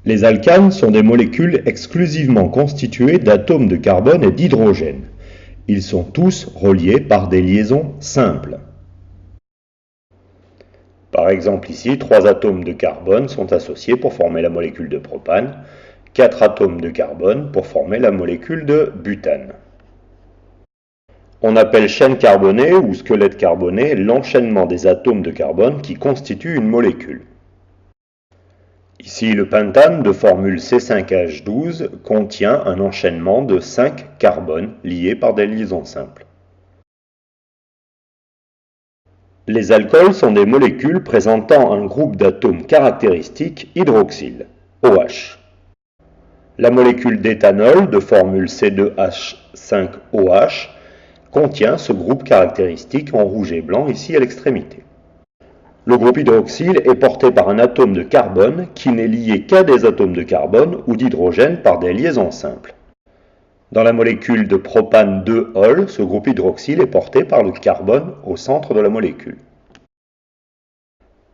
Les alcanes sont des molécules exclusivement constituées d'atomes de carbone et d'hydrogène. Ils sont tous reliés par des liaisons simples. Par exemple ici, 3 atomes de carbone sont associés pour former la molécule de propane, 4 atomes de carbone pour former la molécule de butane. On appelle chaîne carbonée ou squelette carboné l'enchaînement des atomes de carbone qui constituent une molécule. Ici, le pentane de formule C5H12 contient un enchaînement de 5 carbones liés par des liaisons simples. Les alcools sont des molécules présentant un groupe d'atomes caractéristiques hydroxyle, OH. La molécule d'éthanol de formule C2H5OH contient ce groupe caractéristique en rouge et blanc ici à l'extrémité. Le groupe hydroxyle est porté par un atome de carbone qui n'est lié qu'à des atomes de carbone ou d'hydrogène par des liaisons simples. Dans la molécule de propane 2-ol, ce groupe hydroxyle est porté par le carbone au centre de la molécule.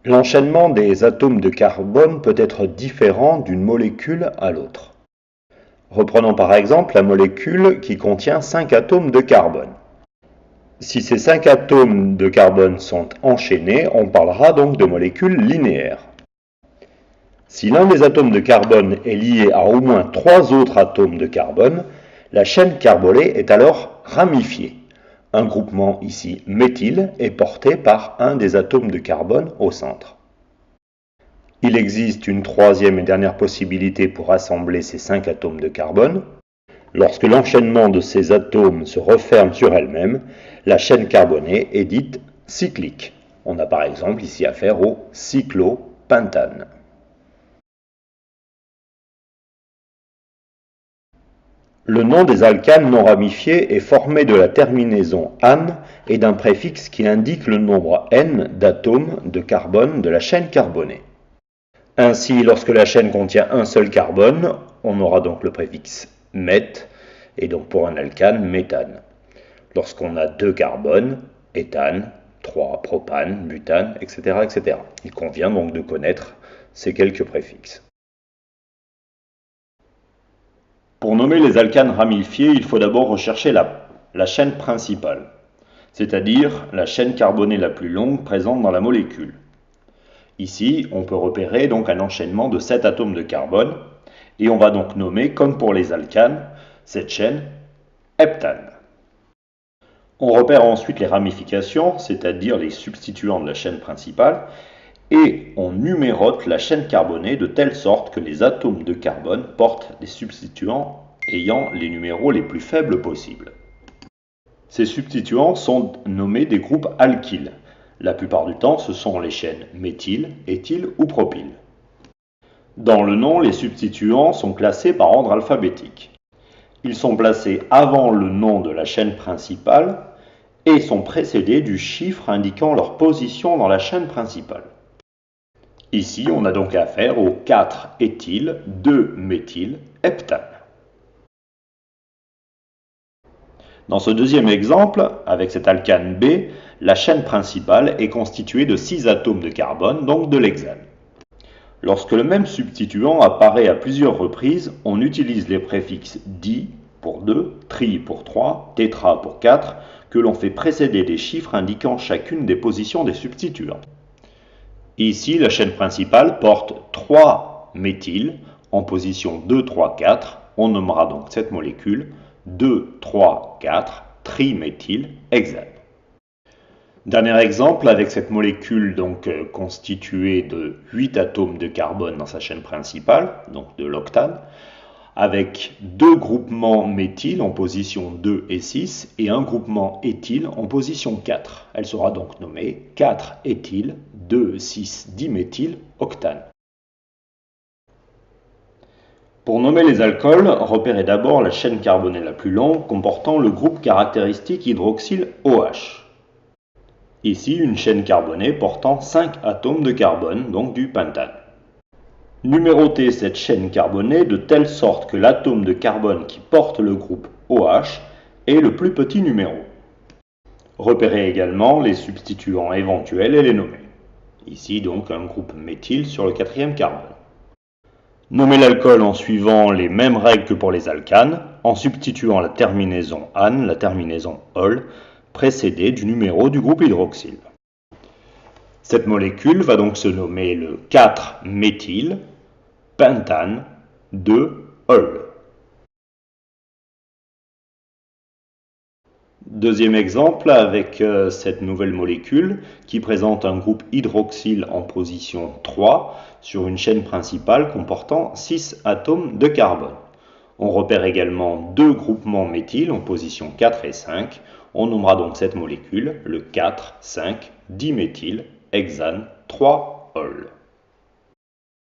L'enchaînement des atomes de carbone peut être différent d'une molécule à l'autre. Reprenons par exemple la molécule qui contient 5 atomes de carbone. Si ces 5 atomes de carbone sont enchaînés, on parlera donc de molécules linéaires. Si l'un des atomes de carbone est lié à au moins 3 autres atomes de carbone, la chaîne carbonée est alors ramifiée. Un groupement ici méthyle est porté par un des atomes de carbone au centre. Il existe une troisième et dernière possibilité pour assembler ces 5 atomes de carbone. Lorsque l'enchaînement de ces atomes se referme sur elle-même, la chaîne carbonée est dite cyclique. On a par exemple ici affaire au cyclopentane. Le nom des alcanes non ramifiés est formé de la terminaison -ane et d'un préfixe qui indique le nombre n d'atomes de carbone de la chaîne carbonée. Ainsi, lorsque la chaîne contient un seul carbone, on aura donc le préfixe meth, et donc pour un alcane, méthane. Lorsqu'on a 2 carbones, éthane, 3 propane, butane, etc., etc. Il convient donc de connaître ces quelques préfixes. Pour nommer les alcanes ramifiés, il faut d'abord rechercher la chaîne principale, c'est-à-dire la chaîne carbonée la plus longue présente dans la molécule. Ici, on peut repérer donc un enchaînement de 7 atomes de carbone, et on va donc nommer, comme pour les alcanes, cette chaîne heptane. On repère ensuite les ramifications, c'est-à-dire les substituants de la chaîne principale, et on numérote la chaîne carbonée de telle sorte que les atomes de carbone portent des substituants ayant les numéros les plus faibles possibles. Ces substituants sont nommés des groupes alkyles. La plupart du temps, ce sont les chaînes méthyle, éthyle ou propyle. Dans le nom, les substituants sont classés par ordre alphabétique. Ils sont placés avant le nom de la chaîne principale et sont précédés du chiffre indiquant leur position dans la chaîne principale. Ici, on a donc affaire au 4-éthyle, 2-méthyle, heptane. Dans ce deuxième exemple, avec cet alcane B, la chaîne principale est constituée de 6 atomes de carbone, donc de l'hexane. Lorsque le même substituant apparaît à plusieurs reprises, on utilise les préfixes di pour 2, tri pour 3, tétra pour 4, que l'on fait précéder des chiffres indiquant chacune des positions des substituants. Ici, la chaîne principale porte 3 méthyles en position 2, 3, 4. On nommera donc cette molécule 2, 3, 4, triméthylhexane. Dernier exemple avec cette molécule donc constituée de 8 atomes de carbone dans sa chaîne principale, donc de l'octane, avec 2 groupements méthyle en position 2 et 6 et un groupement éthyle en position 4. Elle sera donc nommée 4-éthyle 2,6-diméthyloctane. Pour nommer les alcools, repérez d'abord la chaîne carbonée la plus longue comportant le groupe caractéristique hydroxyle OH. Ici, une chaîne carbonée portant 5 atomes de carbone, donc du pentane. Numérotez cette chaîne carbonée de telle sorte que l'atome de carbone qui porte le groupe OH ait le plus petit numéro. Repérez également les substituants éventuels et les nommer. Ici donc un groupe méthyle sur le 4e carbone. Nommez l'alcool en suivant les mêmes règles que pour les alcanes, en substituant la terminaison -ane, la terminaison -ol, précédée du numéro du groupe hydroxyle. Cette molécule va donc se nommer le 4-méthylpentane de ol. Deuxième exemple avec cette nouvelle molécule qui présente un groupe hydroxyle en position 3 sur une chaîne principale comportant 6 atomes de carbone. On repère également deux groupements méthyl en position 4 et 5. On nommera donc cette molécule le 4,5-diméthylhexane 3-ol.